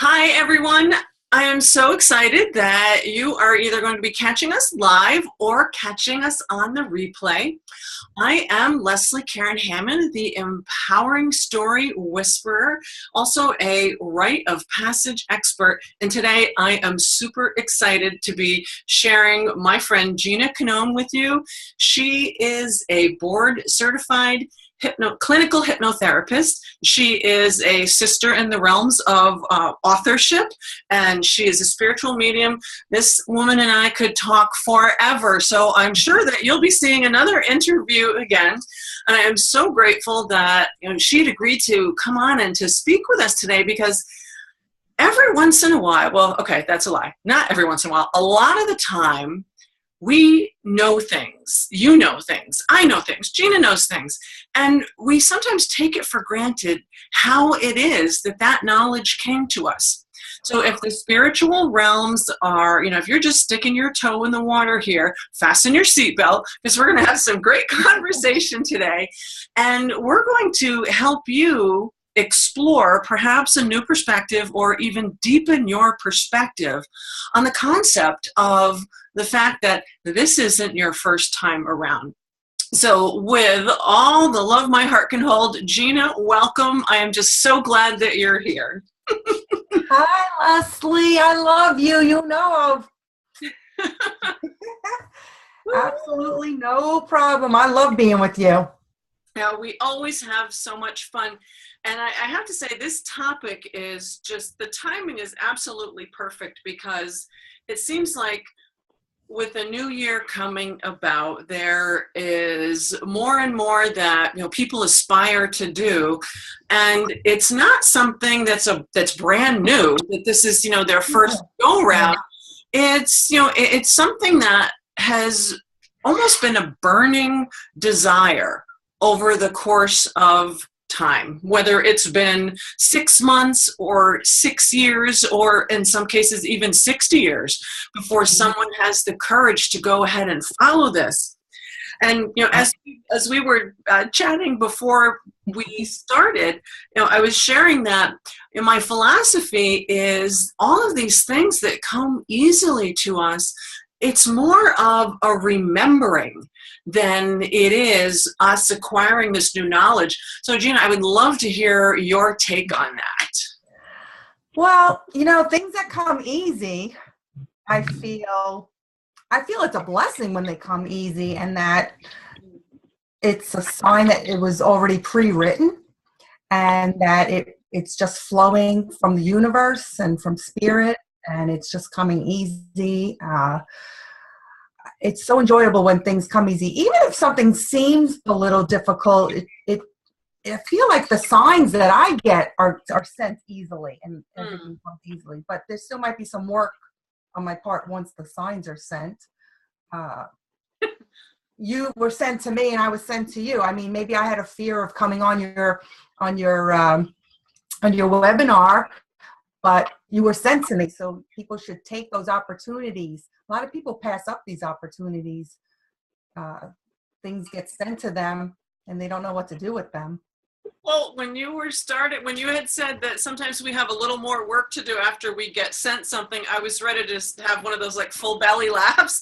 Hi, everyone. I am so excited that you are either going to be catching us live or catching us on the replay. I am Leslie Karen Hammond, the Empowering Story Whisperer, also a rite of passage expert. And today I am super excited to be sharing my friend Gina Cannone with you. She is a board certified clinical hypnotherapist. She is a sister in the realms of authorship, and she is a spiritual medium. This woman and I could talk forever, so I'm sure that you'll be seeing another interview again. And I am so grateful that she had agreed to come on and to speak with us today, because every once in a while, well, okay, that's a lie. Not every once in a while. A lot of the time, we know things, you know things, I know things, Gina knows things, and we sometimes take it for granted how it is that that knowledge came to us. So if the spiritual realms are, if you're just sticking your toe in the water here, fasten your seatbelt, because we're going to have some great conversation today, and we're going to help you explore perhaps a new perspective or even deepen your perspective on the concept of the fact that this isn't your first time around. So with all the love my heart can hold, Gina, welcome. I am just so glad that you're here. Hi, Leslie. I love you. You know, absolutely no problem. I love being with you. Yeah, we always have so much fun. And I have to say, this topic is just, the timing is absolutely perfect, because it seems like with the new year coming about, there is more and more that people aspire to do, and it's not something that's brand new. That this is their first go round. It's it's something that has almost been a burning desire over the course of time, whether it's been 6 months or 6 years, or in some cases even 60 years before someone has the courage to go ahead and follow this. And as we were chatting before we started, I was sharing that my philosophy is all of these things that come easily to us, it's more of a remembering than it is us acquiring this new knowledge. So, Gina, I would love to hear your take on that. Well, things that come easy, I feel it's a blessing when they come easy, and that it's a sign that it was already pre-written, and that it's just flowing from the universe and from spirit, and it's just coming easy. It's so enjoyable when things come easy. Even if something seems a little difficult, I feel like the signs that I get are sent easily, and everything comes easily. But there still might be some work on my part once the signs are sent. You were sent to me, and I was sent to you. I mean, maybe I had a fear of coming on your webinar, but you were sent to me, so people should take those opportunities. A lot of people pass up these opportunities. Things get sent to them, and they don't know what to do with them. Well, when you had said that sometimes we have a little more work to do after we get sent something, I was ready to have one of those like full belly laughs.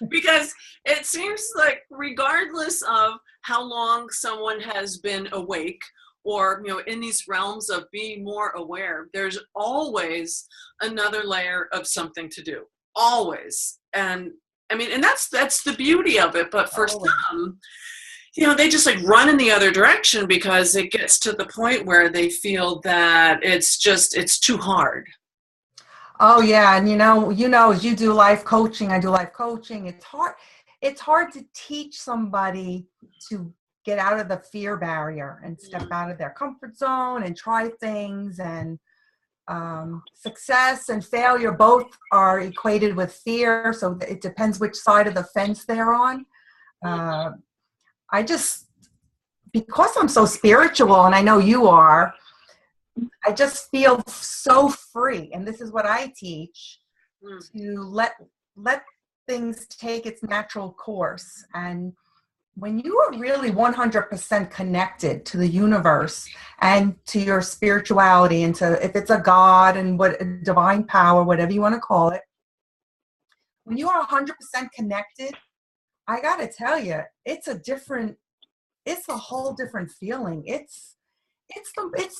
Because it seems like regardless of how long someone has been awake, or in these realms of being more aware, there's always another layer of something to do, always. And I mean, and that's the beauty of it. But for some, they just like run in the other direction, because it gets to the point where they feel that it's too hard. Oh yeah, and as you do life coaching, I do life coaching. It's hard to teach somebody to get out of the fear barrier and step out of their comfort zone and try things. And success and failure both are equated with fear, so it depends which side of the fence they're on. Because I'm so spiritual, and I know you are, I just feel so free, and this is what I teach, to let things take its natural course. And when you are really 100% connected to the universe and to your spirituality and to, if it's a God and what a divine power, whatever you want to call it, when you are 100% connected, I got to tell you, it's a whole different feeling. It's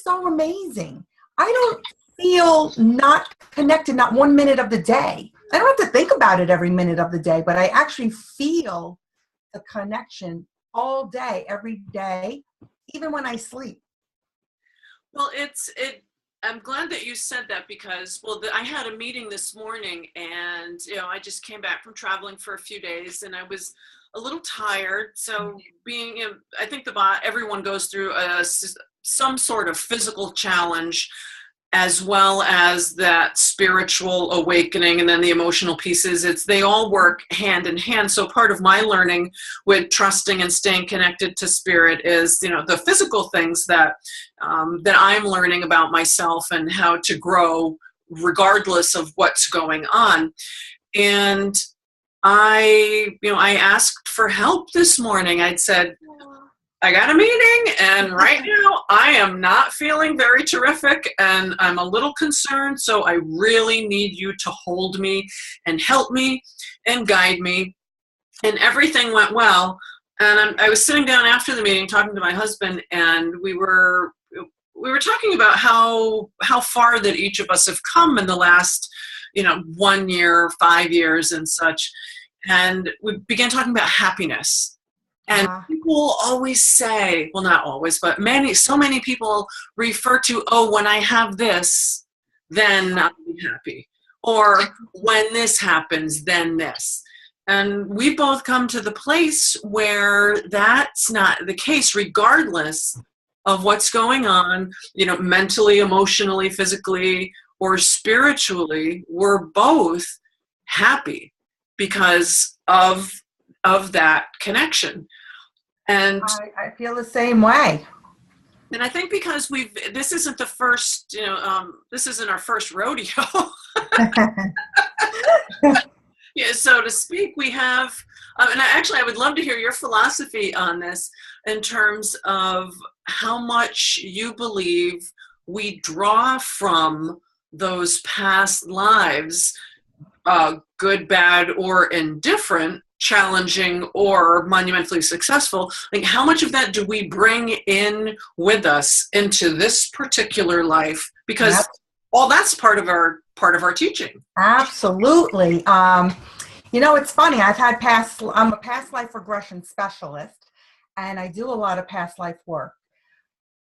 so amazing. I don't feel not connected, not 1 minute of the day. I don't have to think about it every minute of the day, but I actually feel the connection all day, every day, even when I sleep. Well, I'm glad that you said that because, I had a meeting this morning and, I just came back from traveling for a few days and I was a little tired. So I think everyone goes through some sort of physical challenge as well as that spiritual awakening and then the emotional pieces. They all work hand in hand. So part of my learning with trusting and staying connected to spirit is, the physical things that I'm learning about myself and how to grow regardless of what's going on. And I asked for help this morning. I'd said, I got a meeting and right now I am not feeling very terrific and I'm a little concerned. So I really need you to hold me and help me and guide me. And everything went well. And I was sitting down after the meeting talking to my husband and we were talking about how far that each of us have come in the last, 1 year, 5 years and such. And we began talking about happiness. And people always say, well, not always, but so many people refer to, when I have this, then I'll be happy. Or when this happens, then this. And we both come to the place where that's not the case, regardless of what's going on, mentally, emotionally, physically, or spiritually. We're both happy because of that connection. And I feel the same way. And I think because this isn't the first, this isn't our first rodeo. Yeah, so to speak, we have, and I would love to hear your philosophy on this in terms of how much you believe we draw from those past lives, good, bad, or indifferent, challenging or monumentally successful. Like, how much of that do we bring in with us into this particular life? Because all that's part of our teaching. Absolutely. It's funny. I'm a past life regression specialist, and I do a lot of past life work.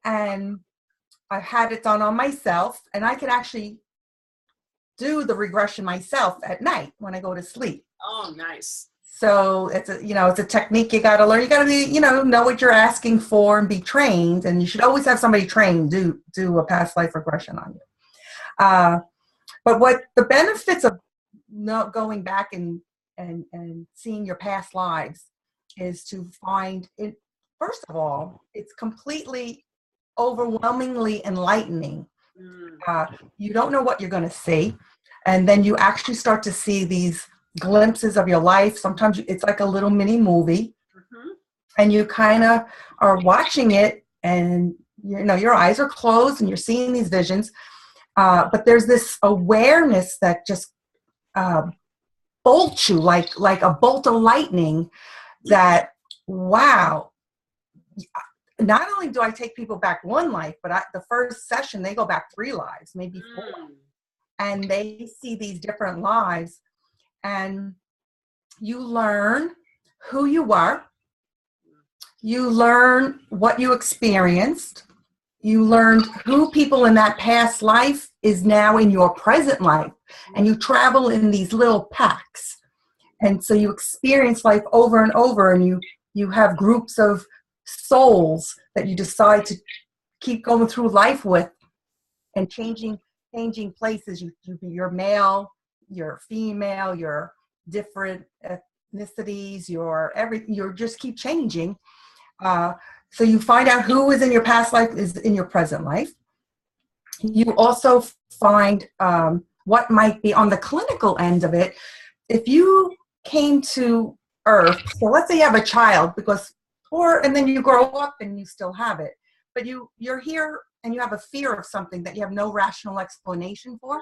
And I've had it done on myself, and I can actually do the regression myself at night when I go to sleep. Oh, nice. So it's a technique you got to learn. You got to be, know what you're asking for and be trained. And you should always have somebody trained do a past life regression on you. But what the benefits of not going back and seeing your past lives is to find it. First of all, it's completely overwhelmingly enlightening. You don't know what you're going to see. And then you actually start to see these glimpses of your life. Sometimes it's like a little mini movie, and you kind of are watching it, and your eyes are closed and you're seeing these visions, but there's this awareness that just bolts you like a bolt of lightning, that wow, not only do I take people back one life, but the first session they go back 3 lives, maybe 4, and they see these different lives. And you learn who you were. You learn what you experienced. You learned who people in that past life is now in your present life. And you travel in these little packs. And so you experience life over and over, and you have groups of souls that you decide to keep going through life with and changing places. You're male, you're female, you're different ethnicities, you're just keep changing. So you find out who is in your past life is in your present life. You also find what might be on the clinical end of it. If you came to Earth, so let's say you have a child, because and then you grow up and you still have it. But you're here and you have a fear of something that you have no rational explanation for.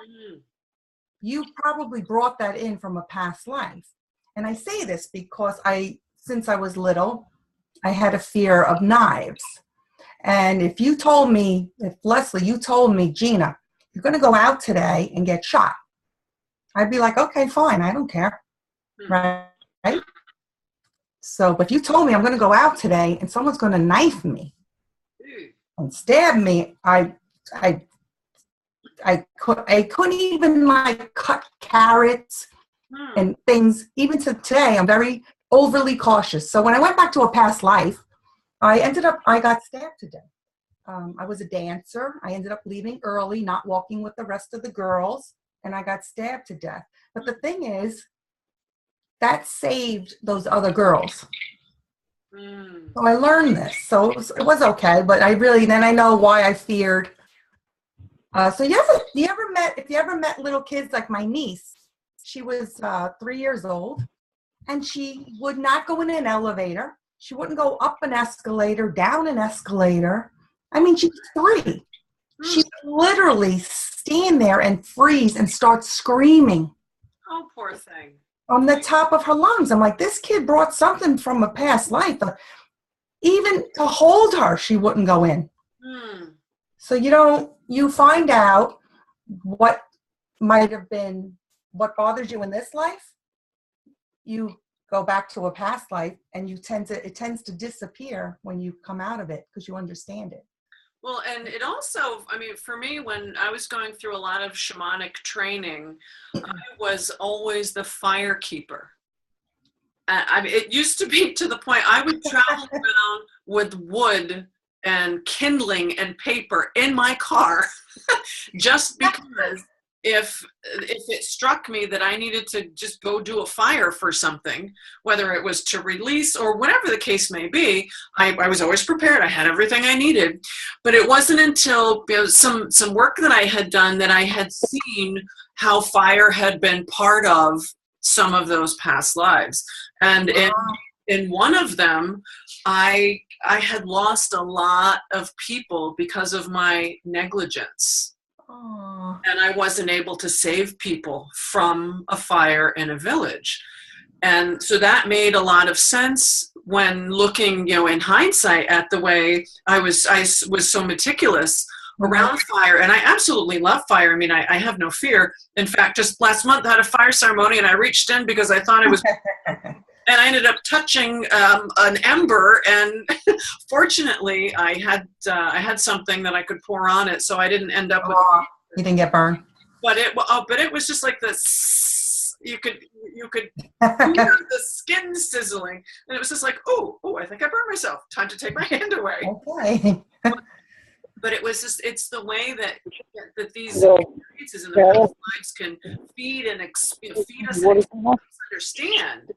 You probably brought that in from a past life. And I say this because since I was little, I had a fear of knives. And if Leslie, you told me, Gina, you're going to go out today and get shot, I'd be like, okay, fine, I don't care. Right? So, but if you told me I'm going to go out today and someone's going to knife me and stab me, I couldn't even like cut carrots and things. Even to today, I'm very overly cautious. So when I went back to a past life, I got stabbed to death. I was a dancer. I ended up leaving early, not walking with the rest of the girls, and I got stabbed to death. But the thing is, that saved those other girls. So I learned this. So it was okay, but then I know why I feared. So if you ever met little kids like my niece, she was 3 years old, and she would not go in an elevator. She wouldn't go up an escalator, down an escalator. I mean, she was 3. She would literally stand there and freeze and start screaming. Oh, poor thing. On the top of her lungs. I'm like, this kid brought something from a past life. Even to hold her, she wouldn't go in. So you find out what might have been, what bothers you in this life. You go back to a past life, and it tends to disappear when you come out of it because you understand it. Well, and it also, I mean, for me, when I was going through a lot of shamanic training, I was always the fire keeper. I mean, it used to be to the point I would travel around with wood and kindling and paper in my car just because if it struck me that I needed to just go do a fire for something, whether it was to release or whatever the case may be, I was always prepared. I had everything I needed. But it wasn't until some work that I had done that I had seen how fire had been part of some of those past lives. And in one of them, I had lost a lot of people because of my negligence. Aww. And I wasn't able to save people from a fire in a village. And so that made a lot of sense when looking, in hindsight at the way I was so meticulous around fire. And I absolutely love fire. I mean, I have no fear. In fact, just last month I had a fire ceremony and I reached in because I thought it was, and I ended up touching an ember, and fortunately I had something that I could pour on it, so I didn't end up with. You didn't get burned. But it was just like this. You could hear the skin sizzling, and it was just like, oh, I think I burned myself. Time to take my hand away. Okay. But it was just, it's the way that these experiences in the past lives can feed us and understand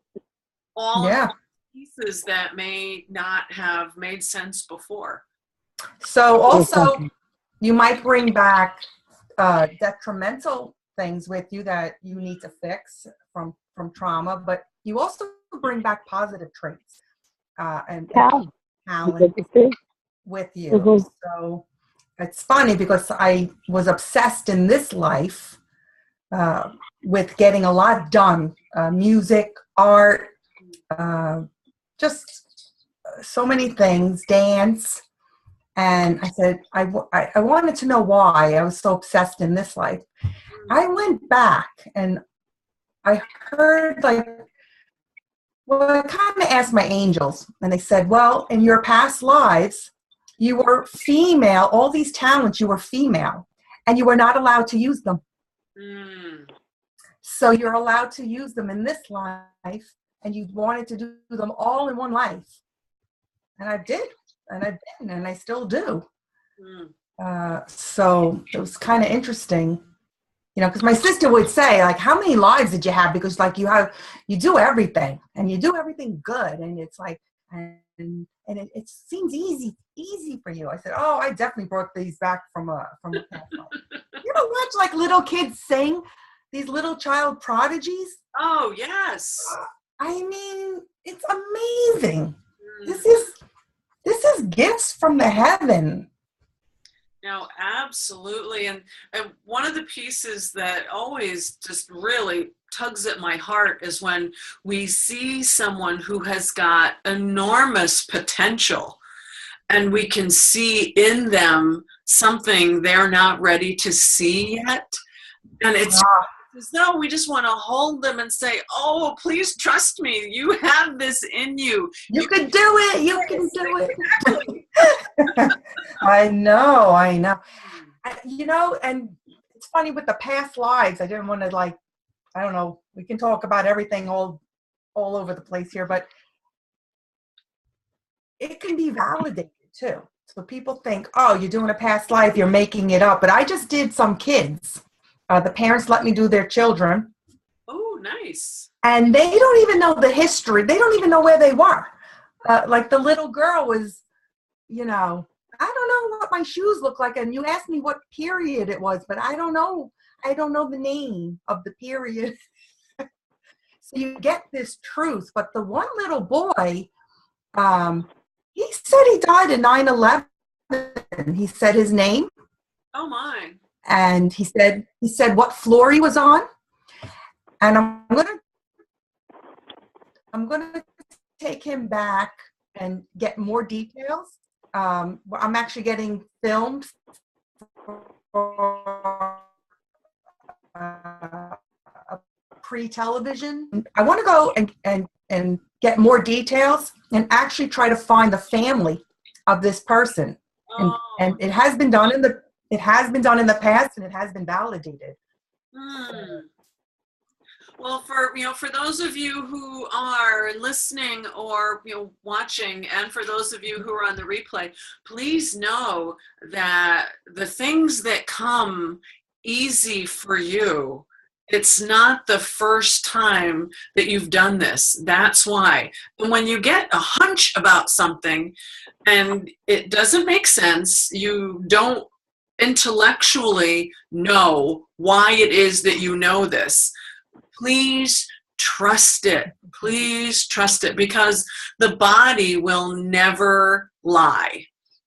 all of the pieces that may not have made sense before. So also, you might bring back detrimental things with you that you need to fix from trauma, but you also bring back positive traits and talent with you. Mm-hmm. So it's funny because I was obsessed in this life with getting a lot done, music, art, just so many things, dance. And I said, I wanted to know why I was so obsessed in this life. I went back and I heard I kind of asked my angels, and they said, well, in your past lives, you were female, all these talents, you were female, and you were not allowed to use them. So you're allowed to use them in this life, and you wanted to do them all in one life. And I did, and I've been, and I still do. So it was kind of interesting, because my sister would say, like, how many lives did you have? Because you do everything, and you do everything good, and it's like, and it seems easy for you. I said, oh, I definitely brought these back from a past life. You ever watch like little kids sing, these little child prodigies? Oh, yes. I mean, it's amazing. This is gifts from the heaven. No, absolutely. And one of the pieces that always just really tugs at my heart is when we see someone who has got enormous potential and we can see in them something they're not ready to see yet. And it's as though we just want to hold them and say, oh, please trust me. You have this in you. You can do it. You can do it. I know. And it's funny with the past lives. I didn't want to I don't know. We can talk about everything all over the place here, but it can be validated too. So people think, oh, you're doing a past life, you're making it up. But I just did some kids. The parents let me do their children. Oh, nice. And they don't even know the history. They don't even know where they were. Like the little girl was, I don't know what my shoes look like. And you asked me what period it was, but I don't know. I don't know the name of the period. So you get this truth. But the one little boy, he said he died in 9/11. He said his name. Oh, my. And he said what floor he was on. And I'm gonna take him back and get more details. I'm actually getting filmed for a pre-television. I want to go and get more details and actually try to find the family of this person. And it has been done in the past, and it has been validated. Well, for those of you who are listening or watching, and for those of you who are on the replay, please know that the things that come easy for you, it's not the first time that you've done this. That's why. And when you get a hunch about something and it doesn't make sense, you don't intellectually know why it is that you know this, please trust it. Please trust it, because the body will never lie.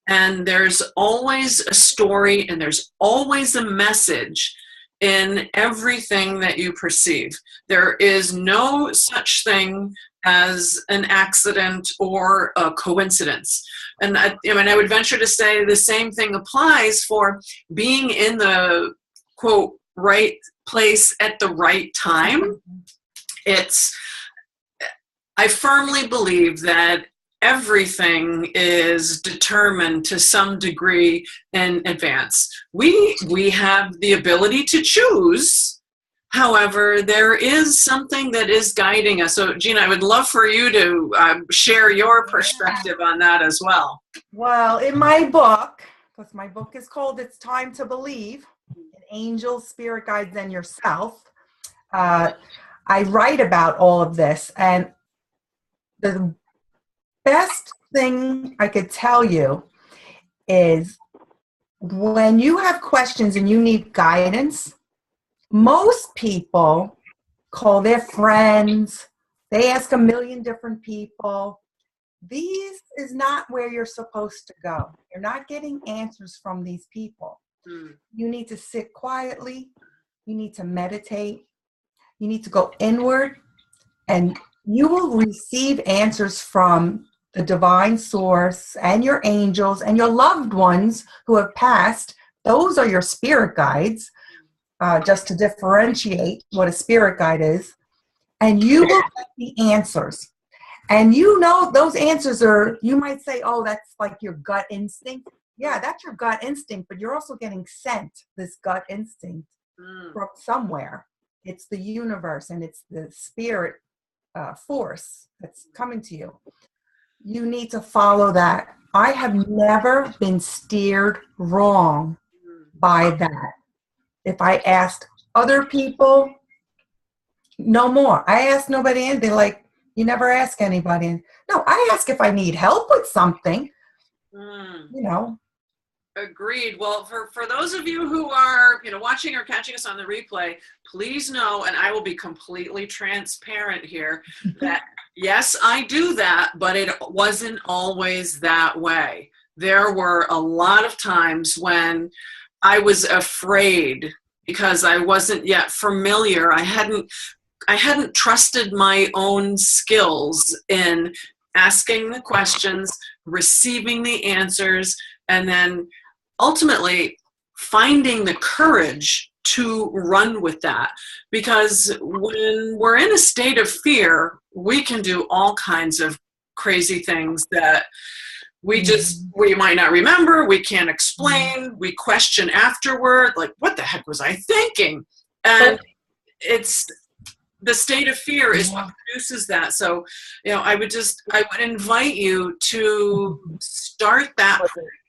And there's always a story and there's always a message in everything that you perceive. There is no such thing as an accident or a coincidence. And I would venture to say the same thing applies for being in the, quote, right place at the right time. I firmly believe that everything is determined to some degree in advance. We have the ability to choose. However, there is something that is guiding us. So, Gina, I would love for you to share your perspective on that as well. Well, in my book, because my book is called It's Time to Believe, Angels, Spirit Guides, and Yourself, I write about all of this. And the best thing I could tell you is when you have questions and you need guidance, most people call their friends, they ask a million different people. This is not where you're supposed to go. You're not getting answers from these people. You need to sit quietly. You need to meditate. You need to go inward, and you will receive answers from the divine source and your angels and your loved ones who have passed. Those are your spirit guides, just to differentiate what a spirit guide is. And you will get the answers. And those answers are, you might say, oh, that's like your gut instinct. Yeah, that's your gut instinct, but you're also getting sent this gut instinct from somewhere. It's the universe and it's the spirit force that's coming to you. You need to follow that. I have never been steered wrong by that. If I asked other people, no more. I asked nobody anything. Like, you never ask anybody. No, I ask if I need help with something. Agreed. Well, for those of you who are, watching or catching us on the replay, please know, and I will be completely transparent here, that yes, I do that, but it wasn't always that way. There were a lot of times when I was afraid because I wasn't yet familiar. I hadn't trusted my own skills in asking the questions, receiving the answers, and then ultimately finding the courage to run with that. Because when we're in a state of fear, we can do all kinds of crazy things that we might not remember, we can't explain, we question afterward, like, what the heck was I thinking? And it's the state of fear is what produces that. So, I would invite you to start that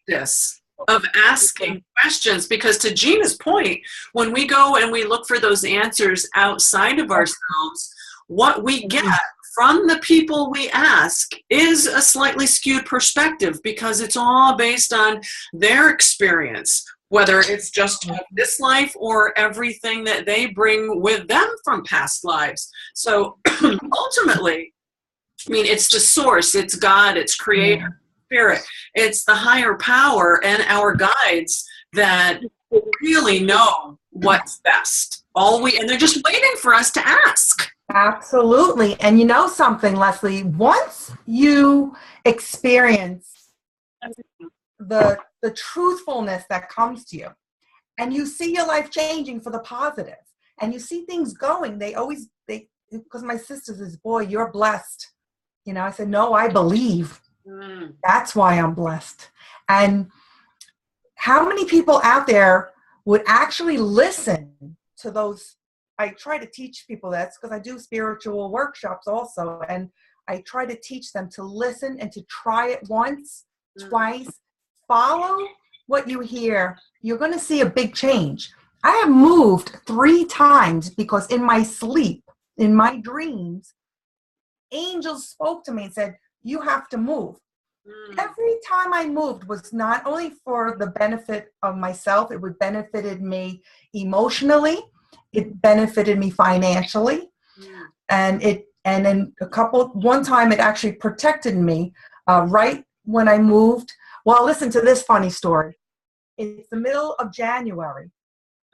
practice of asking questions, because to Gina's point, when we go and we look for those answers outside of ourselves, what we get from the people we ask is a slightly skewed perspective, because it's all based on their experience, whether it's just this life or everything that they bring with them from past lives. So ultimately, it's the source, it's God, it's creator, spirit, it's the higher power and our guides that really know what's best. And they're just waiting for us to ask. Absolutely. And you know something, Leslie, once you experience the truthfulness that comes to you, and you see your life changing for the positive, and you see things going, because my sister says, boy, you're blessed. I said, no, I believe. That's why I'm blessed. And how many people out there would actually listen to those? I try to teach people this because I do spiritual workshops also. And I try to teach them to listen and to try it once, twice, follow what you hear. You're going to see a big change. I have moved 3 times because in my sleep, in my dreams, angels spoke to me and said, you have to move. Every time I moved was not only for the benefit of myself, it would benefited me emotionally, it benefited me financially, and then one time it actually protected me right when I moved. Well, listen to this funny story. It's the middle of January,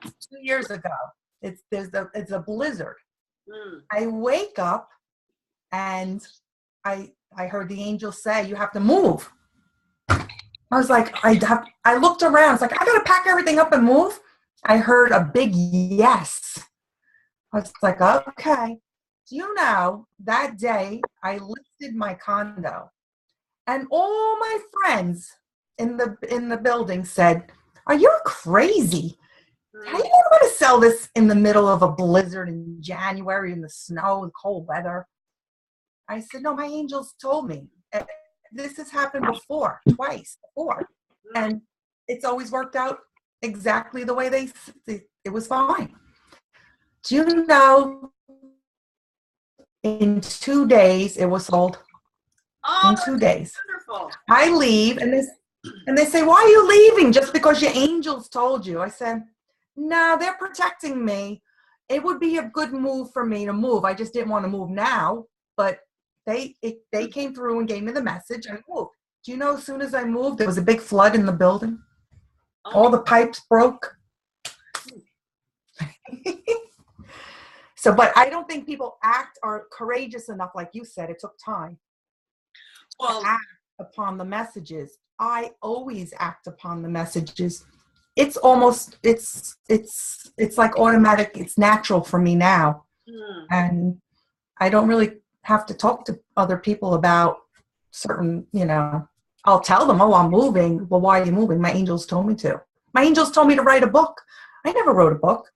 2 years ago. It's a blizzard. I wake up and I heard the angel say, you have to move. I was like, I looked around. It's like, I got to pack everything up and move. I heard a big yes. I was like, okay. Do you know, that day I listed my condo, and all my friends in the building said, are you crazy? How are you going to sell this in the middle of a blizzard in January in the snow and cold weather? I said, no, my angels told me. This has happened twice before. And it's always worked out exactly the way it was fine. Do you know, in 2 days, it was sold. In 2 days. Wonderful. I leave, and they say, why are you leaving? Just because your angels told you? I said, no, they're protecting me. It would be a good move for me to move. I just didn't want to move now, but they came through and gave me the message and moved. Do you know, as soon as I moved, there was a big flood in the building. All the pipes broke. So, but I don't think people are courageous enough, like you said. It took time to act upon the messages. I always act upon the messages. It's almost, it's like automatic. It's natural for me now. And I don't really have to talk to other people about certain, I'll tell them, oh, I'm moving. Well, why are you moving? My angels told me to. My angels told me to write a book. I never wrote a book.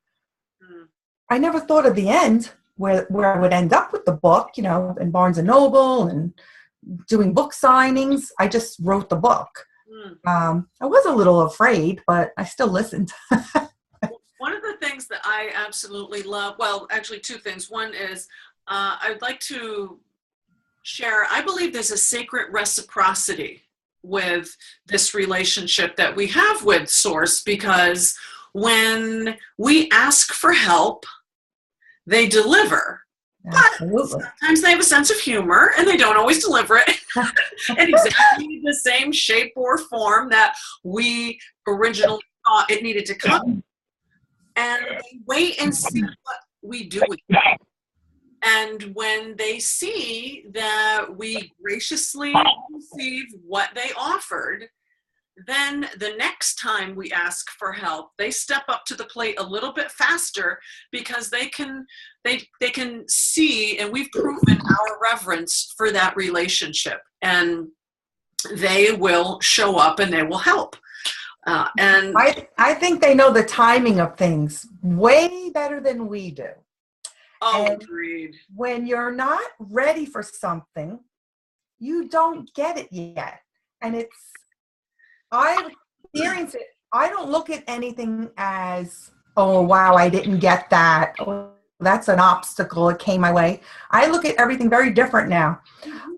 I never thought of the end, where I would end up with the book, in Barnes and Noble and doing book signings. I just wrote the book. I was a little afraid, but I still listened. One of the things that I absolutely love, well, actually 2 things. One is I'd like to share, I believe there's a sacred reciprocity with this relationship that we have with Source, because when we ask for help, they deliver. Absolutely. But sometimes they have a sense of humor and they don't always deliver it in exactly the same shape or form that we originally thought it needed to come. And they wait and see what we do with it. And when they see that we graciously receive what they offered, then the next time we ask for help, they step up to the plate a little bit faster, because they can see, and we've proven our reverence for that relationship, and they will show up and they will help. And I think they know the timing of things way better than we do. oh, agreed. When you're not ready for something, you don't get it yet. And I've experienced it. I don't look at anything as, oh, wow, I didn't get that. Oh, that's an obstacle. It came my way. I look at everything very different now.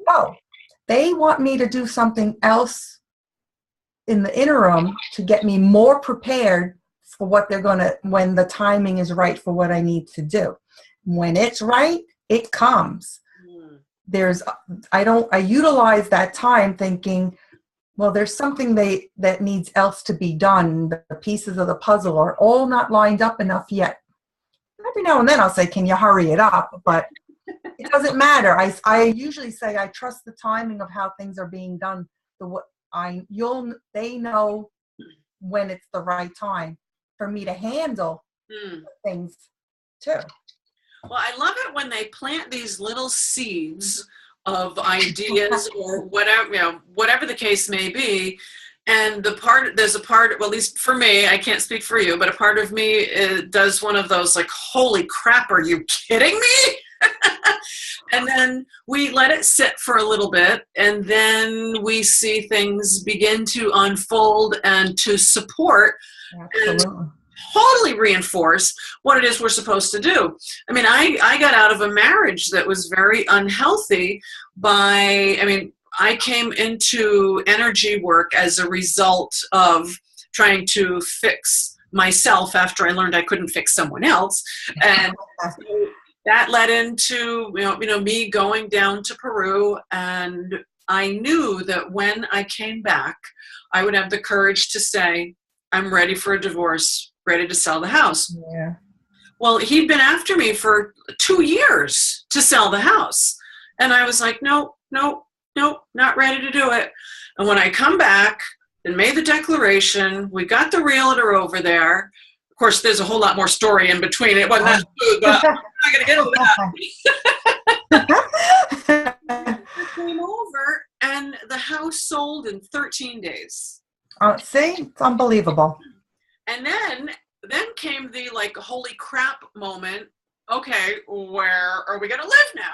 Oh, they want me to do something else in the interim to get me more prepared for what they're going to, when the timing is right for what I need to do. When it's right, it comes. I utilize that time thinking, well, there's something that needs else to be done. The pieces of the puzzle are all not lined up enough yet. Every now and then I'll say, can you hurry it up? But it doesn't matter. I usually say I trust the timing of how things are being done. They know when it's the right time for me to handle things too. Well, I love it when they plant these little seeds of ideas or whatever, whatever the case may be. And there's a part, well, at least for me, I can't speak for you, but a part of me does one of those like, holy crap, are you kidding me? And then we let it sit for a little bit, and then we see things begin to unfold and to support. Absolutely. And totally reinforce what it is we're supposed to do. I mean, I got out of a marriage that was very unhealthy I came into energy work as a result of trying to fix myself after I learned I couldn't fix someone else. And that led into, me going down to Peru, and I knew that when I came back, I would have the courage to say, I'm ready for a divorce, ready to sell the house. Yeah. Well, he'd been after me for 2 years to sell the house. And I was like, no, not ready to do it. And when I come back and made the declaration, we got the realtor over there. Of course, there's a whole lot more story in between. It wasn't that good, but I'm not going to get into that. I came over, and the house sold in 13 days. See, it's unbelievable. And then came the like, holy crap moment. Okay, where are we going to live now?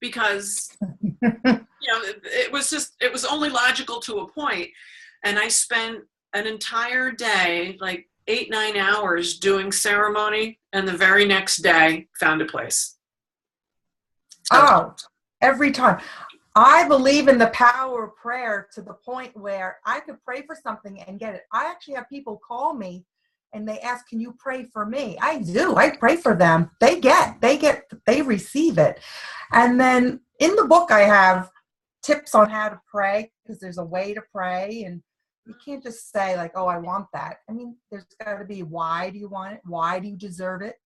Because, it was only logical to a point. And I spent an entire day, like 8-9 hours doing ceremony. And the very next day found a place. Every time. I believe in the power of prayer to the point where I could pray for something and get it. I actually have people call me and they ask, can you pray for me? I do. I pray for them. They receive it. And then in the book, I have tips on how to pray, because there's a way to pray, and you can't just say like, oh, I want that. I mean, there's got to be, why do you want it? Why do you deserve it?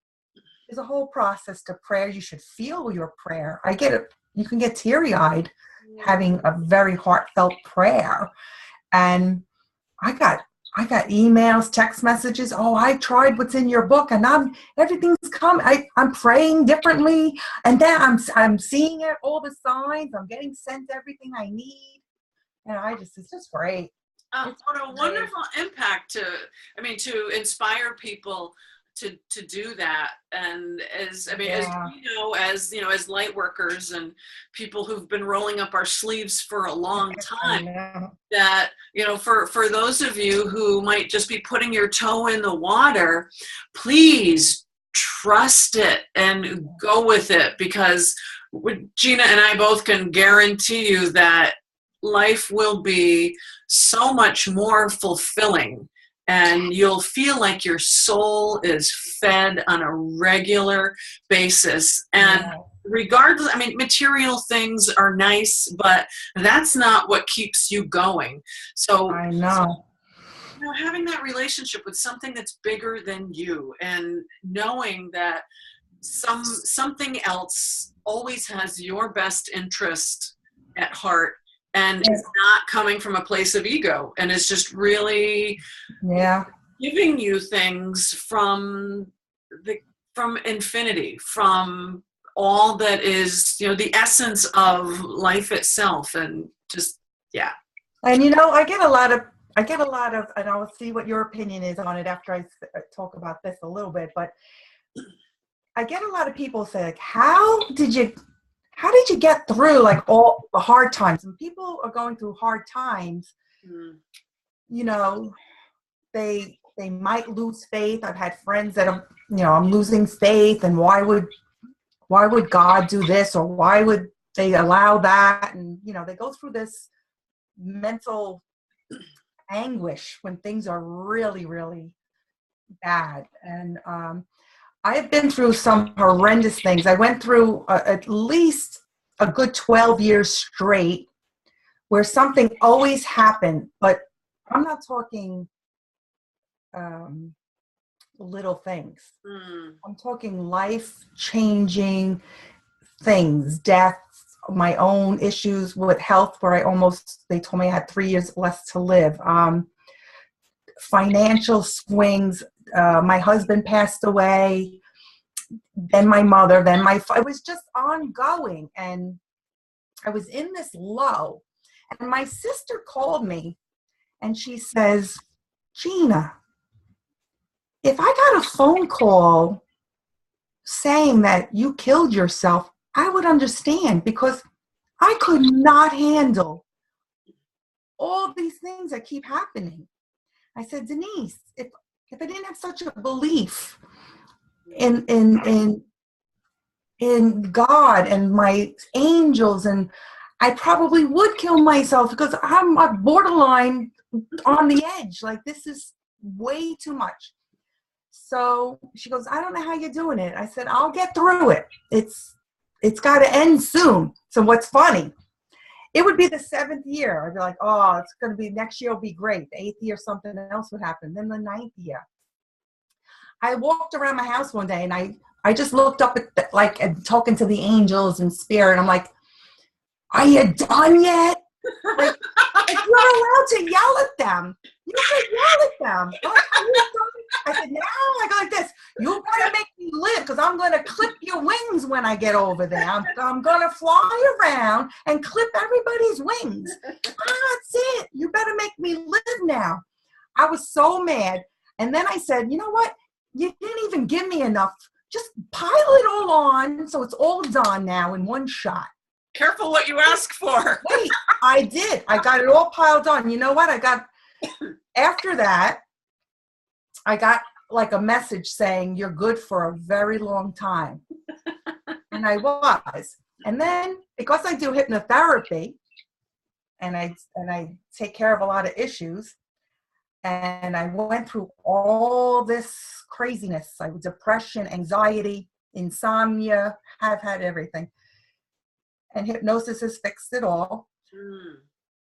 There's a whole process to prayer. You should feel your prayer. I get it. You can get teary-eyed having a very heartfelt prayer. And I got emails, text messages. Oh, I tried what's in your book, and everything's come. I'm praying differently, and then I'm seeing it, all the signs. I'm getting sent everything I need, and it's just great. What a wonderful impact to inspire people to do that. And as as light workers and people who've been rolling up our sleeves for a long time, that for those of you who might just be putting your toe in the water, please trust it and go with it, because Gina and I both can guarantee you that life will be so much more fulfilling, and you'll feel like your soul is fed on a regular basis. And Yeah, regardless, I mean, material things are nice, but that's not what keeps you going. So, I know. having that relationship with something that's bigger than you, and knowing that something else always has your best interest at heart, and Yeah. is not coming from a place of ego, and is just really Yeah. giving you things the from infinity, from all that is, the essence of life itself. And just, yeah. And and I'll see what your opinion is on it after talk about this a little bit, but I get a lot of people say, like, how did you get through like all the hard times? And people are going through hard times, Mm. you know, they might lose faith. I've had friends that I'm losing faith, and why would God do this, or why would they allow that? And they go through this mental anguish when things are really, really bad. And I have been through some horrendous things. I went through at least a good 12 years straight where something always happened, but I'm not talking um, little things. Mm. I'm talking life-changing things, deaths, my own issues with health where they told me I had 3 years less to live. Financial swings. My husband passed away, then my mother, it was just ongoing. And I was in this low. And my sister called me and she says, Gina, if I got a phone call saying that you killed yourself, I would understand, because I could not handle all these things that keep happening. I said, Denise, if I didn't have such a belief in God and my angels, and I probably would kill myself because I'm a borderline on the edge. Like, this is way too much. So she goes, I don't know how you're doing it. I said, I'll get through it. It's got to end soon. So what's funny? It would be the 7th year. I'd be like, oh, it's going to be next year will be great. The 8th year, something else would happen. Then the 9th year. I walked around my house one day and I just looked up and talking to the angels and spirit. I'm like, are you done yet? Like, you're allowed to yell at them. You can yell at them. Like, are you done? I said, now I go like this. You better make me live, because I'm going to clip your wings when I get over there. I'm going to fly around and clip everybody's wings. That's it. You better make me live now. I was so mad. And then I said, you know what? You didn't even give me enough. Just pile it all on so it's all done now in one shot. Careful what you ask for. Wait, I did. I got it all piled on. You know what? After that, I got like a message saying, you're good for a very long time. And I was. And then, because I do hypnotherapy and I take care of a lot of issues, and I went through all this craziness. I was depression, anxiety, insomnia, have had everything. And hypnosis has fixed it all. Mm.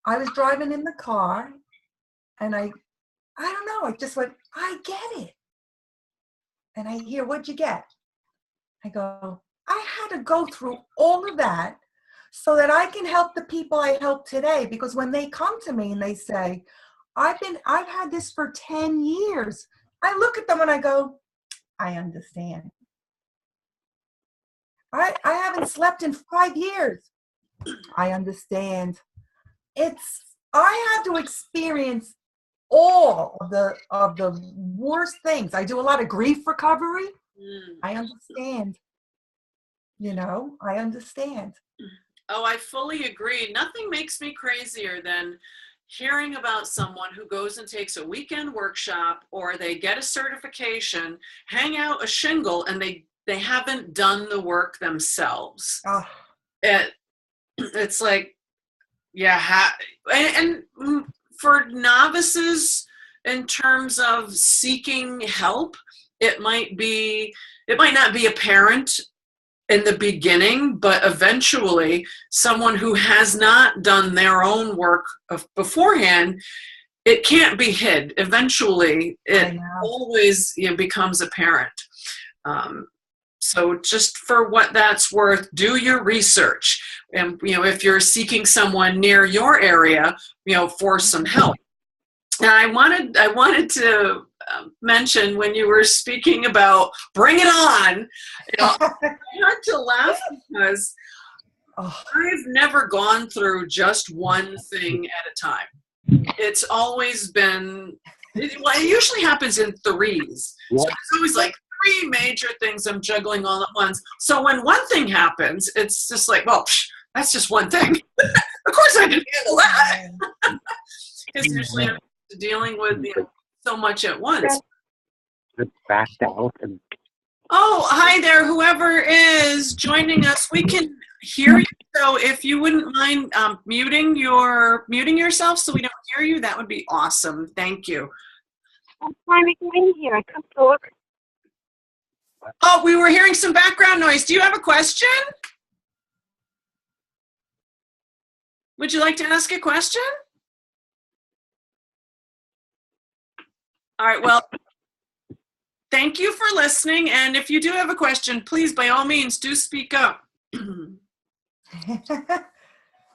I was driving in the car and I don't know, I just went, I get it. And I hear, what'd you get? I go, I had to go through all of that so that I can help the people I help today. Because when they come to me and they say, I've had this for 10 years. I look at them and I go, I understand. I haven't slept in 5 years. I understand. I had to experience all of the worst things. I do a lot of grief recovery. I understand. I understand. Oh, I fully agree. Nothing makes me crazier than hearing about someone who goes and takes a weekend workshop, or they get a certification, hang out a shingle, and they haven't done the work themselves. Oh. It's like, yeah, and for novices, in terms of seeking help, it might be, it might not be apparent in the beginning, but eventually someone who has not done their own work beforehand, it can't be hid. Eventually, I it know. always, becomes apparent. Um, so just for what that's worth, do your research. And, if you're seeking someone near your area, for some help. And I wanted to mention when you were speaking about bring it on, I had to laugh because Oh, I've never gone through just one thing at a time. It's always been, well, it usually happens in threes. So it's always like three major things I'm juggling all at once. So when one thing happens, it's just like, well, that's just one thing. Of course I can handle that. Because usually I'm dealing with so much at once. Backed out and Oh, hi there, whoever is joining us. We can hear you. So if you wouldn't mind muting yourself so we don't hear you, that would be awesome. Thank you. I'm trying to get in here. I can't talk. Oh, we were hearing some background noise. Do you have a question? Would you like to ask a question? All right, well, thank you for listening. And if you do have a question, please, by all means, do speak up.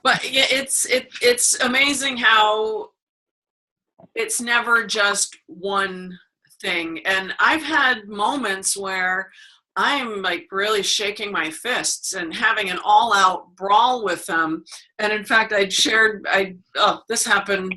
But yeah, it's amazing how it's never just one thing. And I've had moments where I'm like really shaking my fists and having an all-out brawl with them. And in fact, this happened.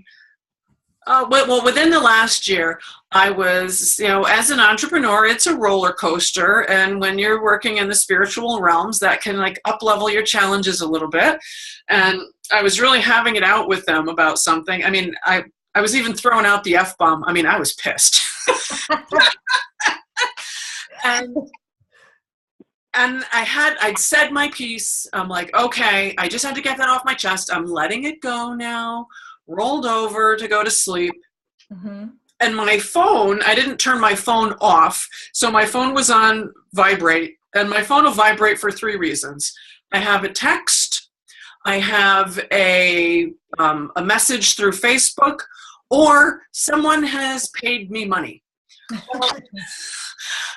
Well, within the last year, I was, as an entrepreneur, it's a roller coaster. And when you're working in the spiritual realms, that can like up level your challenges a little bit. And I was really having it out with them about something. I mean, I was even throwing out the F-bomb. I mean, I was pissed. and I'd said my piece. I'm like, okay, I just had to get that off my chest. I'm letting it go now. Rolled over to go to sleep. mm-hmm. And my phone, I didn't turn my phone off. So my phone was on vibrate. And my phone will vibrate for three reasons. I have a text, I have a message through Facebook, or someone has paid me money.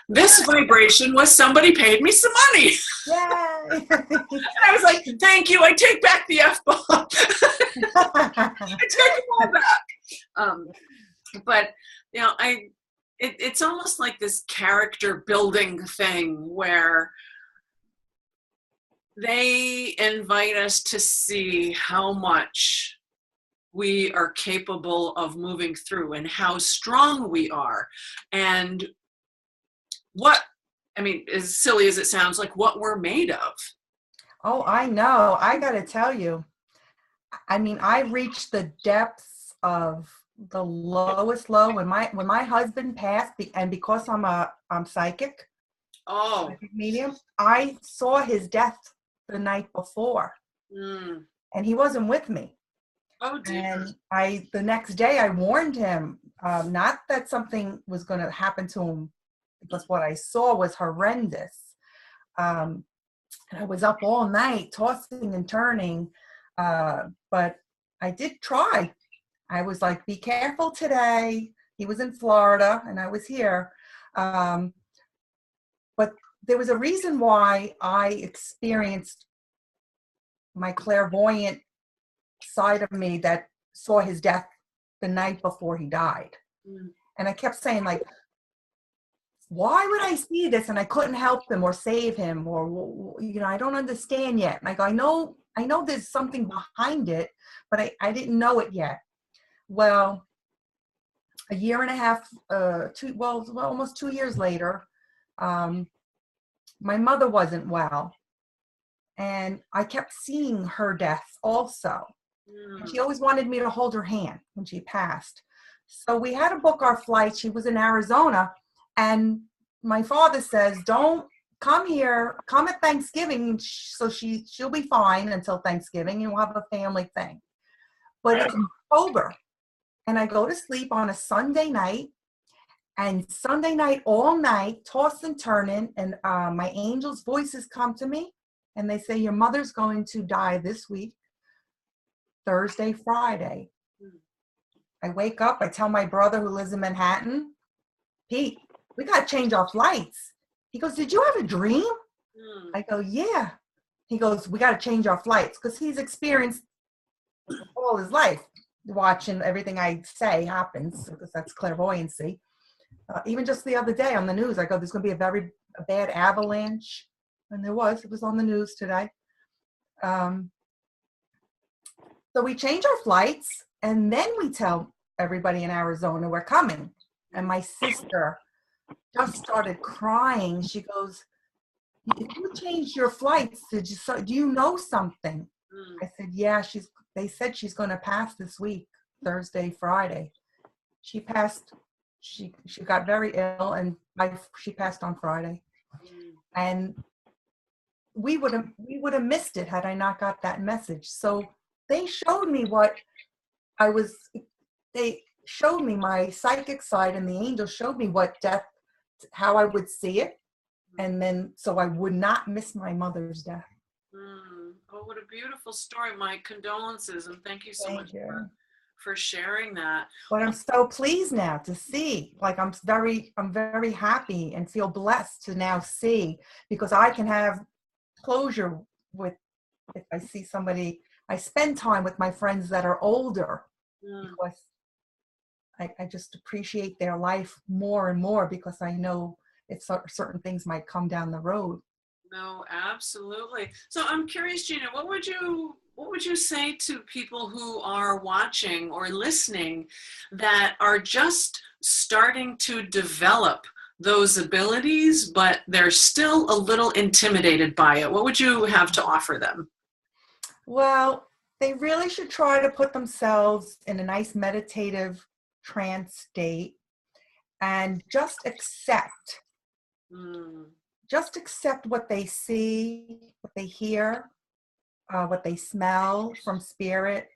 This vibration was somebody paid me some money. Yay! And I was like, thank you, I take back the F-bomb. I take it all back. But, it's almost like this character building thing where they invite us to see how much we are capable of moving through and how strong we are. And as silly as it sounds, like what we're made of. Oh, I know. I got to tell you. I mean, I reached the depths of the lowest low when my husband passed, and because I'm psychic, medium, I saw his death the night before, and he wasn't with me. Oh dear. And the next day I warned him, not that something was going to happen to him, because what I saw was horrendous. And I was up all night tossing and turning, but I did try. I was like, be careful today. He was in Florida and I was here. But there was a reason why I experienced my clairvoyant side of me that saw his death the night before he died. And I kept saying, like, why would I see this? And I couldn't help him or save him, or, I don't understand yet. And I go, I know there's something behind it, but I didn't know it yet. Well, a year and a half, almost 2 years later, my mother wasn't well. And I kept seeing her death also. And she always wanted me to hold her hand when she passed. So we had to book our flight. She was in Arizona. And my father says, don't come here, come at Thanksgiving. So she'll be fine until Thanksgiving and we'll have a family thing. but it's October. And I go to sleep on a Sunday night, and Sunday night all night, toss and turning, and my angels' voices come to me, and they say, your mother's going to die this week, Thursday, Friday. I wake up, I tell my brother who lives in Manhattan, Pete, we got to change our flights. He goes, did you have a dream? I go, yeah. He goes, we got to change our flights, because he's experienced all his life watching everything I say happens, because that's clairvoyancy. Even just the other day on the news, I go, there's going to be a bad avalanche. And it was on the news today. So we change our flights, and then we tell everybody in Arizona we're coming. And my sister just started crying. She goes, if you changed your flights, do you know something? I said, yeah, they said she's going to pass this week, Thursday, Friday. She passed. She got very ill, and she passed on Friday. And we would have missed it had I not got that message. So they showed me they showed me my psychic side, and the angels showed me what death, how I would see it. And then, so I would not miss my mother's death. Oh, what a beautiful story. My condolences, and thank you so much for sharing that. But I'm so pleased now to see, like, I'm very happy and feel blessed to now see, because I can have closure with, if I see somebody, I spend time with my friends that are older, because I just appreciate their life more and more, because I know if certain things might come down the road. No, absolutely. So I'm curious, Gina, what would you say to people who are watching or listening that are just starting to develop those abilities, but they're still a little intimidated by it? What would you have to offer them? Well, they really should try to put themselves in a nice meditative trance state and just accept. Just accept what they see, what they hear, what they smell from spirit,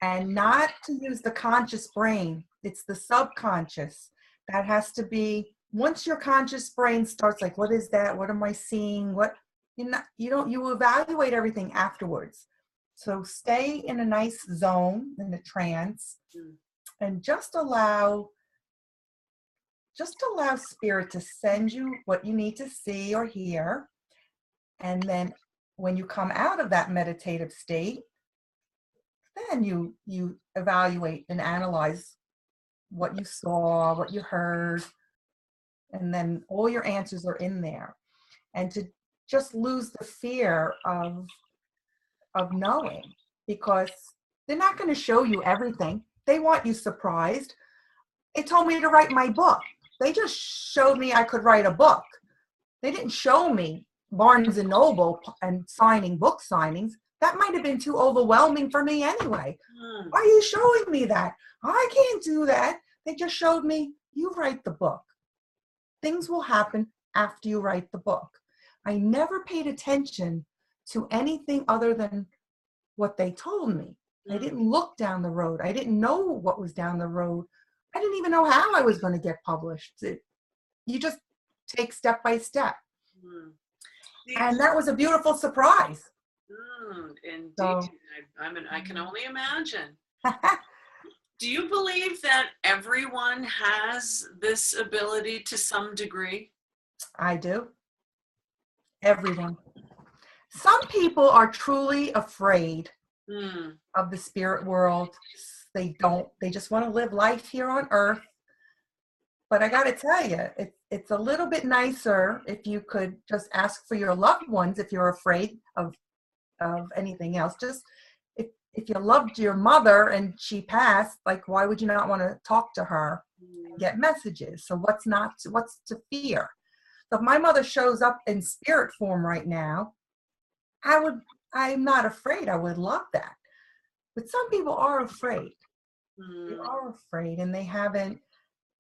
and not to use the conscious brain. It's the subconscious that has to be. Once your conscious brain starts, like, what is that? What am I seeing? You evaluate everything afterwards. So stay in a nice zone, in a trance, and just allow spirit to send you what you need to see or hear. And then when you come out of that meditative state, then you evaluate and analyze what you saw, what you heard, and then all your answers are in there. And to just lose the fear of knowing, because they're not going to show you everything. They want you surprised. They told me to write my book. They just showed me I could write a book. They didn't show me Barnes and Noble and signing book signings. That might have been too overwhelming for me anyway. Why are you showing me that? I can't do that. They just showed me, you write the book. Things will happen after you write the book. I never paid attention to anything other than what they told me. I didn't look down the road. I didn't know what was down the road. I didn't even know how I was going to get published. You just take step by step. And that was a beautiful surprise. Indeed. So, I can only imagine. Do you believe that everyone has this ability to some degree? I do. Everyone. Some people are truly afraid of the spirit world. They just want to live life here on earth. But I got to tell you, it's a little bit nicer if you could just ask for your loved ones if you're afraid of anything else. Just if you loved your mother and she passed, like, why would you not want to talk to her and get messages? So what's to fear? So if my mother shows up in spirit form right now, I'm not afraid. I would love that. But some people are afraid. They are afraid, and they haven't,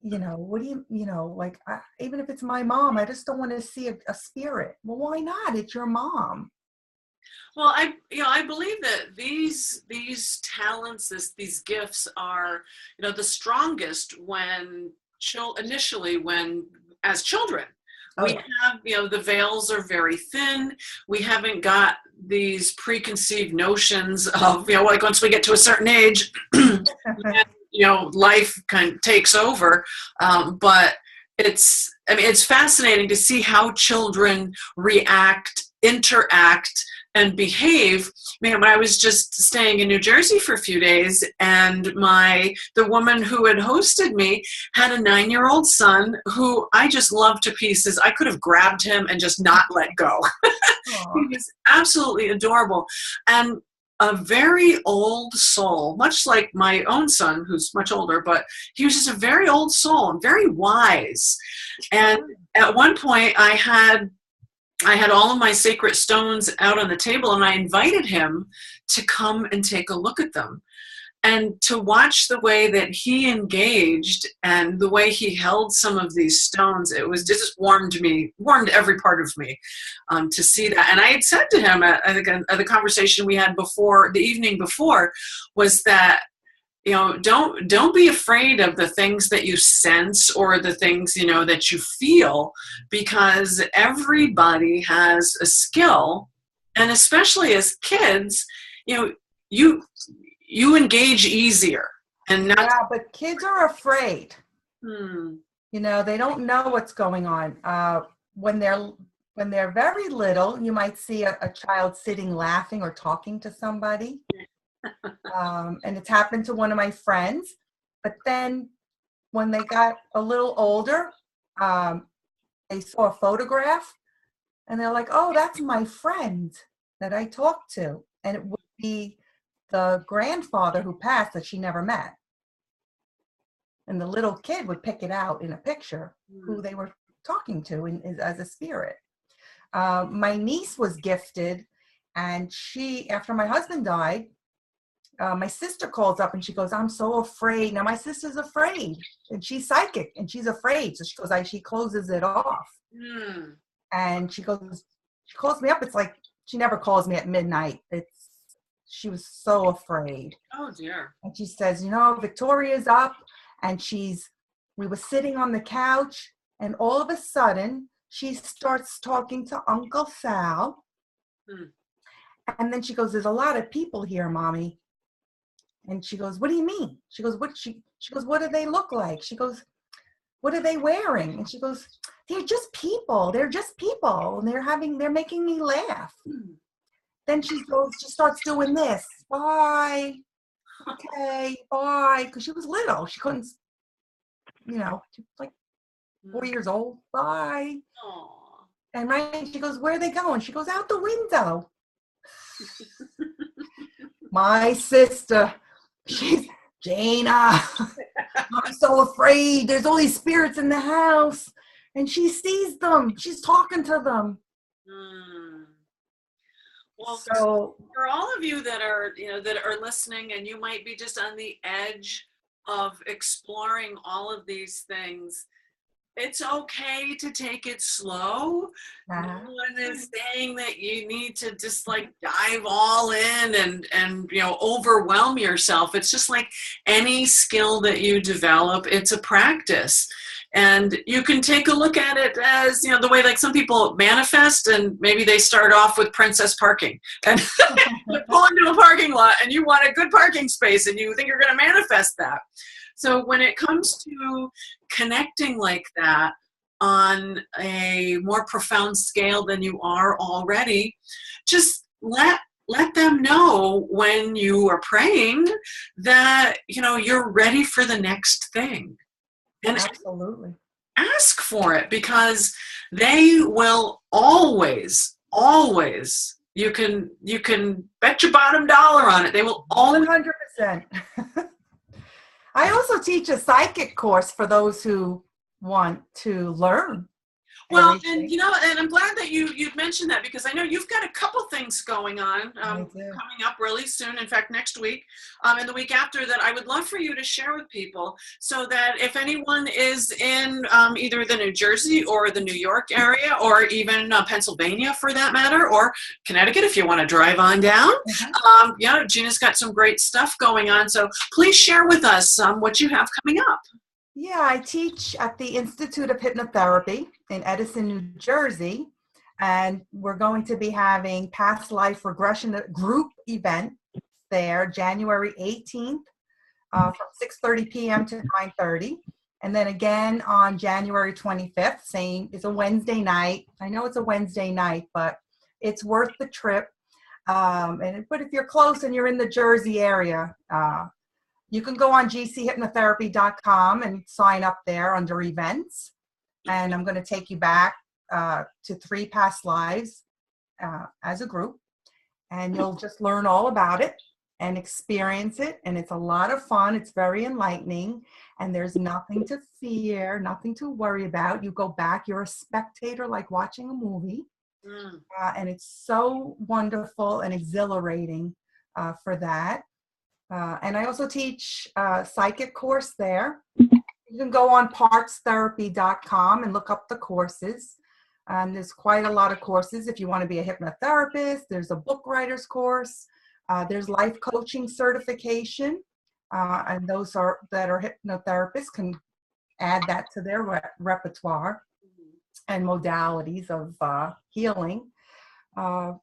what do you, like, even if it's my mom, I just don't want to see a spirit. Well, why not? It's your mom. Well, I believe that these talents, these gifts are, the strongest when initially when as children. Oh, We yeah. have, the veils are very thin. We haven't got these preconceived notions of, like once we get to a certain age, then, life kind of takes over. But it's fascinating to see how children react, interact, and behave. Man, when I was just staying in New Jersey for a few days, and the woman who had hosted me had a 9-year-old son who I just loved to pieces. I could have grabbed him and just not let go. Aw. He was absolutely adorable. And a very old soul, much like my own son, who's much older, but he was just a very old soul and very wise. And at one point I had all of my sacred stones out on the table, and I invited him to come and take a look at them. And to watch the way that he engaged and the way he held some of these stones, it just warmed every part of me to see that. And I had said to him at the conversation we had before, the evening before, was that, don't be afraid of the things that you sense or the things, that you feel, because everybody has a skill. And especially as kids, you engage easier and not. Yeah, but kids are afraid. Hmm. They don't know what's going on. When they're very little, you might see a child sitting laughing or talking to somebody. And it's happened to one of my friends. But then when they got a little older, they saw a photograph and they're like, oh, that's my friend that I talked to. And it would be the grandfather who passed that she never met. And the little kid would pick it out in a picture who they were talking to as a spirit. My niece was gifted, and after my husband died, my sister calls up and she goes, I'm so afraid. Now my sister's afraid, and she's psychic and she's afraid. So she goes, she closes it off. And she calls me up. It's like, she never calls me at midnight. She was so afraid. Oh dear. And she says, Victoria's up, and we were sitting on the couch, and all of a sudden she starts talking to Uncle Sal. And then she goes, there's a lot of people here, Mommy. And she goes, what do you mean? She goes, she goes, what do they look like? She goes, what are they wearing? And she goes, they're just people. They're just people. And they're making me laugh. Then she starts doing this. Bye. Okay, bye. Because she was little. She couldn't, she was like 4 years old. Bye. Aww. And she goes, where are they going? She goes, out the window. My sister, she's Gina. I'm so afraid. There's all these spirits in the house. And she sees them. She's talking to them. Well, so for all of you that are listening, and you might be just on the edge of exploring all of these things, it's okay to take it slow. No one is saying that you need to just like dive all in and overwhelm yourself. It's just like any skill that you develop, it's a practice. And you can take a look at it as, the way like some people manifest, and maybe they start off with princess parking and you pull into a parking lot and you want a good parking space and you think you're going to manifest that. So when it comes to connecting like that on a more profound scale than you are already, just let them know when you are praying that, you're ready for the next thing. And absolutely ask for it, because they will always, you can bet your bottom dollar on it. They will always. 100%. I also teach a psychic course for those who want to learn Well, everything. and I'm glad that you'd mentioned that, because I know you've got a couple things going on I do. coming up really soon. In fact, next week and the week after, that I would love for you to share with people, so that if anyone is in either the New Jersey or the New York area, or even Pennsylvania for that matter, or Connecticut if you want to drive on down, Gina's got some great stuff going on. So please share with us what you have coming up. Yeah, I teach at the Institute of Hypnotherapy in Edison, New Jersey, and we're going to be having past life regression group event there January 18th from 6:30 p.m. to 9:30. And then again on January 25th, it's a Wednesday night. I know it's a Wednesday night, but it's worth the trip. But if you're close and you're in the Jersey area, you can go on gchypnotherapy.com and sign up there under events. And I'm going to take you back to 3 past lives as a group. And you'll just learn all about it and experience it. And it's a lot of fun. It's very enlightening. And there's nothing to fear, nothing to worry about. You go back, you're a spectator like watching a movie. And it's so wonderful and exhilarating for that. And I also teach a psychic course there. You can go on partstherapy.com and look up the courses. There's quite a lot of courses. If you want to be a hypnotherapist, there's a book writer's course. There's life coaching certification. And those that are hypnotherapists can add that to their repertoire and modalities of healing. But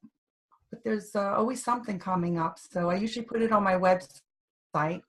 there's always something coming up. So I usually put it on my website.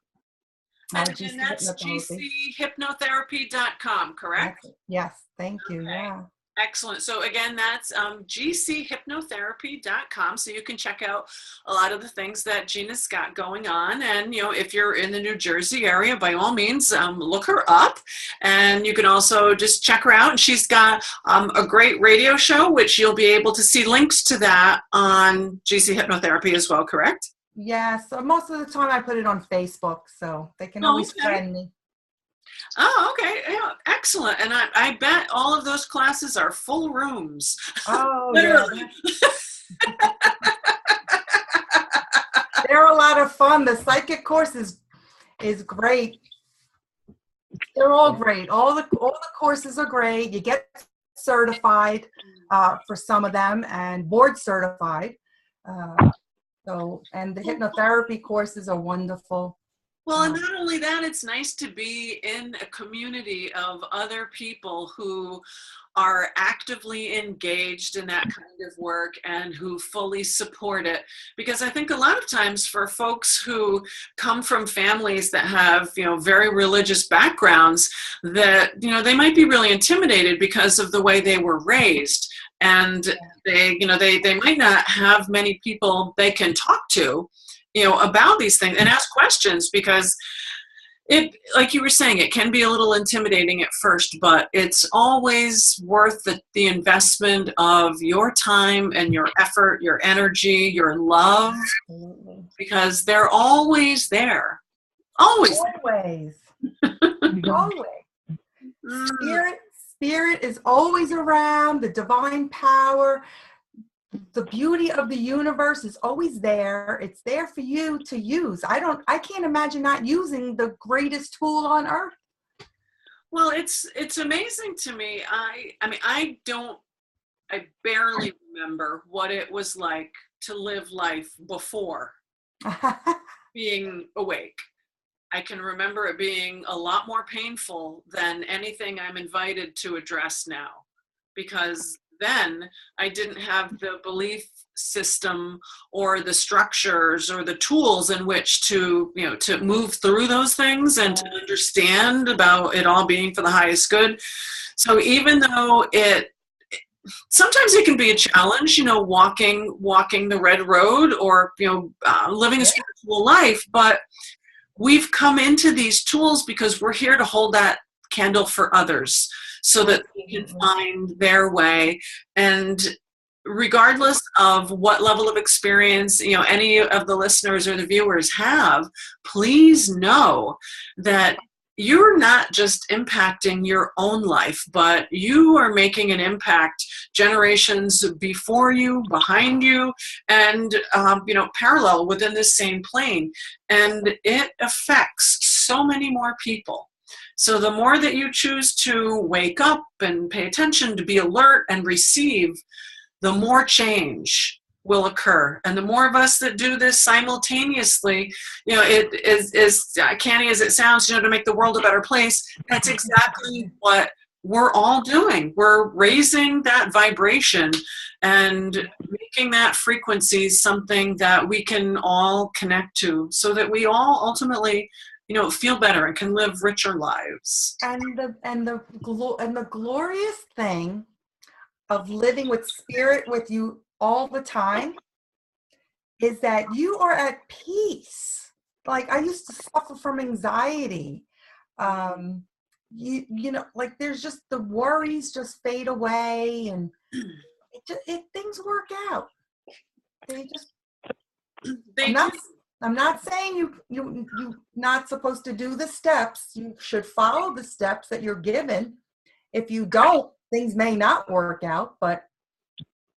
And that's gchypnotherapy.com, correct? Yes, thank you. Okay. Yeah. Excellent. So again, that's gchypnotherapy.com. So you can check out a lot of the things that Gina's got going on. And, if you're in the New Jersey area, by all means, look her up. And you can also just check her out. And she's got a great radio show, which you'll be able to see links to that on GC Hypnotherapy as well, correct? Yes. So most of the time I put it on Facebook, so they can always friend me. Oh, okay. Yeah, excellent. And I bet all of those classes are full rooms. Oh, literally. Yeah. They're a lot of fun. The psychic course is great. They're all great. All the courses are great. You get certified for some of them and board certified. And the hypnotherapy courses are wonderful. Well, and not only that, it's nice to be in a community of other people who are actively engaged in that kind of work and who fully support it. Because I think a lot of times for folks who come from families that have, very religious backgrounds, that, they might be really intimidated because of the way they were raised. And they might not have many people they can talk to, about these things and ask questions, because it, like you were saying, it can be a little intimidating at first, but it's always worth the investment of your time and your effort, your energy, your love, because they're always there. Always. Always. Spirit is always around. The divine power, the beauty of the universe is always there. It's there for you to use. I can't imagine not using the greatest tool on earth. Well, it's amazing to me. I barely remember what it was like to live life before being awake. I can remember it being a lot more painful than anything I'm invited to address now, because then I didn't have the belief system or the structures or the tools in which to move through those things and to understand about it all being for the highest good. So even though sometimes it can be a challenge, walking the red road or, living a spiritual life, but we've come into these tools because we're here to hold that candle for others so that they can find their way. And regardless of what level of experience, any of the listeners or the viewers have, please know that you're not just impacting your own life, but you are making an impact generations before you, behind you, and parallel within this same plane. And it affects so many more people. So the more that you choose to wake up and pay attention, to be alert and receive, the more change will occur. And the more of us that do this simultaneously, it is as canny as it sounds, to make the world a better place. That's exactly what we're all doing. We're raising that vibration and making that frequency something that we can all connect to, so that we all ultimately, feel better and can live richer lives. And the glorious thing of living with spirit with you all the time is that you are at peace. Like, I used to suffer from anxiety. Like, there's just the worries just fade away, and things work out. I'm not saying you're not supposed to do the steps. You should follow the steps that you're given. If you don't, things may not work out, but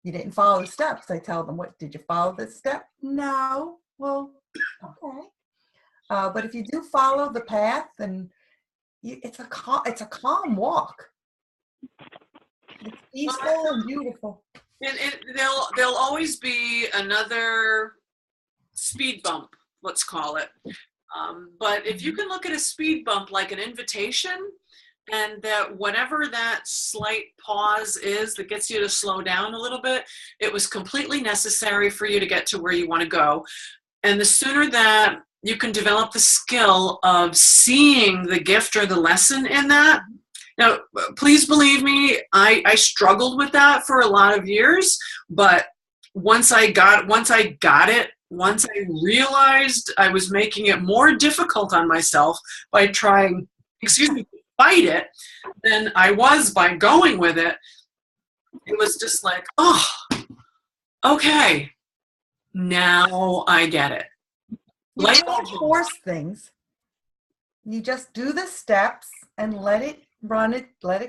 you didn't follow the steps. I tell them, what, did you follow this step? No. Well, okay. But if you do follow the path, then it's a calm walk. It's peaceful and beautiful. And there'll always be another speed bump, let's call it. But if you can look at a speed bump like an invitation, and that whatever that slight pause is that gets you to slow down a little bit, it was completely necessary for you to get to where you want to go. And the sooner that you can develop the skill of seeing the gift or the lesson in that. Now, please believe me, I struggled with that for a lot of years, but once I realized I was making it more difficult on myself by trying, fight it than I was by going with it, it was just like, oh, okay, now I get it. You don't force things. You just do the steps and let it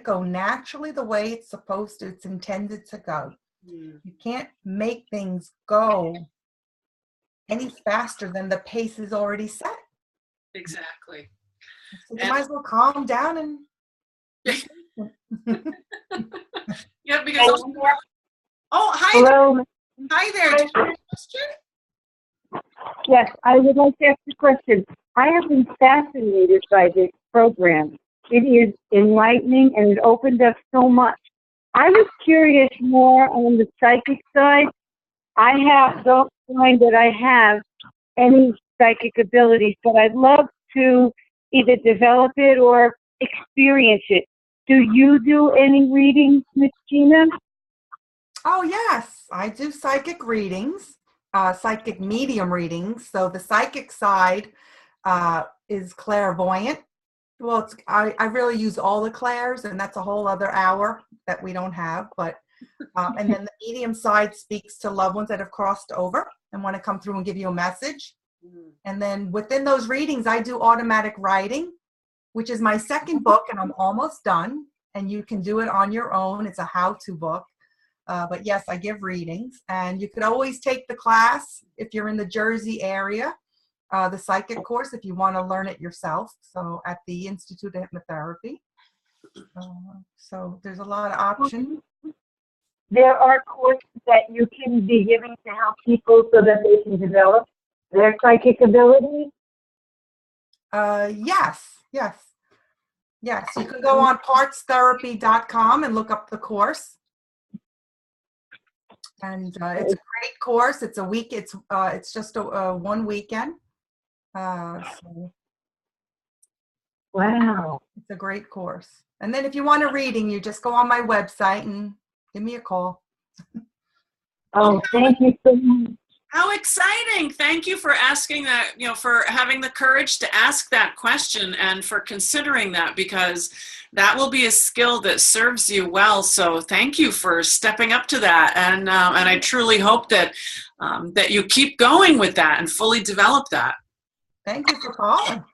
go naturally the way it's supposed to, it's intended to go. You can't make things go any faster than the pace is already set. Exactly. So you might as well calm down and yeah, because hi. Hello. Hi there. Do you have a question? Yes, I would like to ask a question. I have been fascinated by this program. It is enlightening and it opened up so much. I was curious more on the psychic side. Don't find that I have any psychic abilities, but I'd love to either develop it or experience it. Do you do any readings, Miss Gina? Oh, yes, I do psychic readings, psychic medium readings. So the psychic side is clairvoyant. Well, I really use all the clairs, and that's a whole other hour that we don't have. But and then the medium side speaks to loved ones that have crossed over and want to come through and give you a message. And then within those readings, I do automatic writing, which is my second book, and I'm almost done. And you can do it on your own. It's a how-to book. But yes, I give readings. And you could always take the class if you're in the Jersey area, the psychic course, if you want to learn it yourself. So at the Institute of Hypnotherapy. So there's a lot of options. There are courses that you can be giving to help people so that they can develop their psychic abilities? Yes. You can go on partstherapy.com and look up the course. And it's a great course. It's a week. It's just a 1 weekend. So wow. It's a great course. And then if you want a reading, you just go on my website and give me a call. Oh, thank you so much. How exciting. Thank you for asking that, for having the courage to ask that question and for considering that, because that will be a skill that serves you well. So thank you for stepping up to that. And I truly hope that that you keep going with that and fully develop that. Thank you for calling.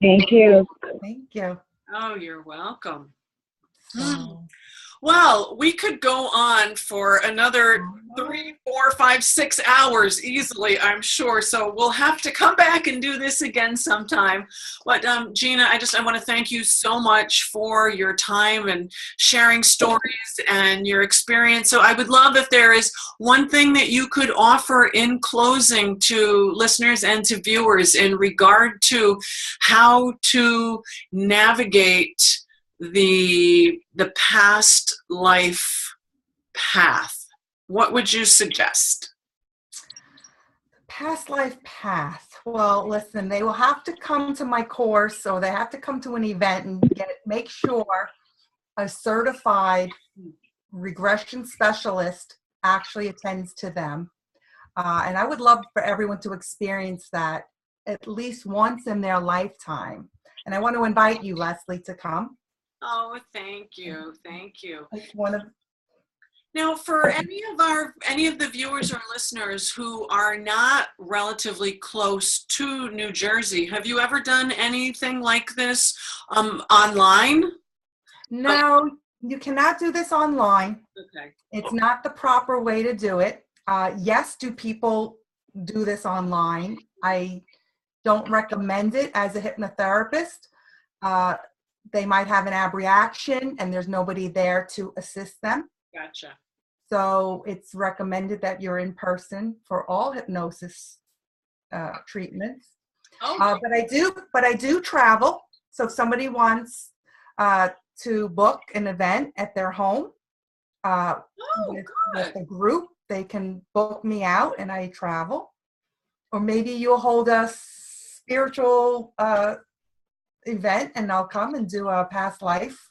Thank you. Thank you. Oh, you're welcome. So, Well, we could go on for another 3, 4, 5, 6 hours easily, I'm sure. So we'll have to come back and do this again sometime. But Gina, I want to thank you so much for your time and sharing stories and your experience. So I would love if there is one thing that you could offer in closing to listeners and to viewers in regard to how to navigate the past life path. What would you suggest? past life path. Well, listen, they will have to come to my course, or they have to come to an event and make sure a certified regression specialist actually attends to them. And I would love for everyone to experience that at least once in their lifetime. And I want to invite you, Leslie, to come. Oh, thank you. Thank you. It's one of Now, for any of the viewers or listeners who are not relatively close to New Jersey, have you ever done anything like this online? No, you cannot do this online. Okay. It's not the proper way to do it. Yes, do people do this online? I don't recommend it as a hypnotherapist. They might have an abreaction and there's nobody there to assist them. Gotcha. So it's recommended that you're in person for all hypnosis treatments. Oh. But I do travel. So if somebody wants to book an event at their home with a group, they can book me out and I travel. Or maybe you'll hold a spiritual event and I'll come and do a past life.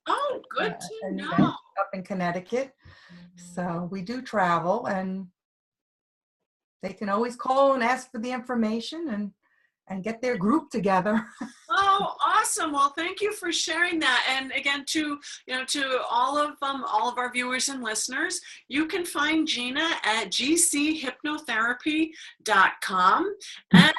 Oh, good to know. Up in Connecticut. So we do travel, and they can always call and ask for the information and get their group together. Oh, awesome. Well, thank you for sharing that. And again, to all of our viewers and listeners, you can find Gina at gchypnotherapy.com, and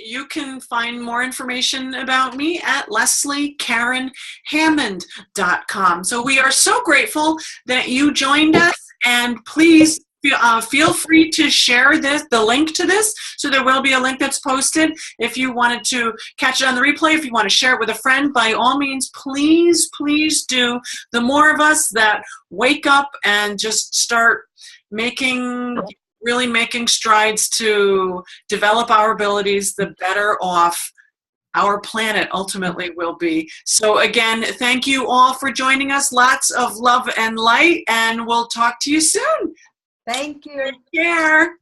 you can find more information about me at LeslieCarronHammond.com. So we are so grateful that you joined us, and please feel free to share the link to this. So there will be a link that's posted. If you wanted to catch it on the replay, if you want to share it with a friend, by all means, please do. The more of us that wake up and just start really making strides to develop our abilities, the better off our planet ultimately will be. So again, thank you all for joining us. Lots of love and light, and we'll talk to you soon. Thank you. Take care.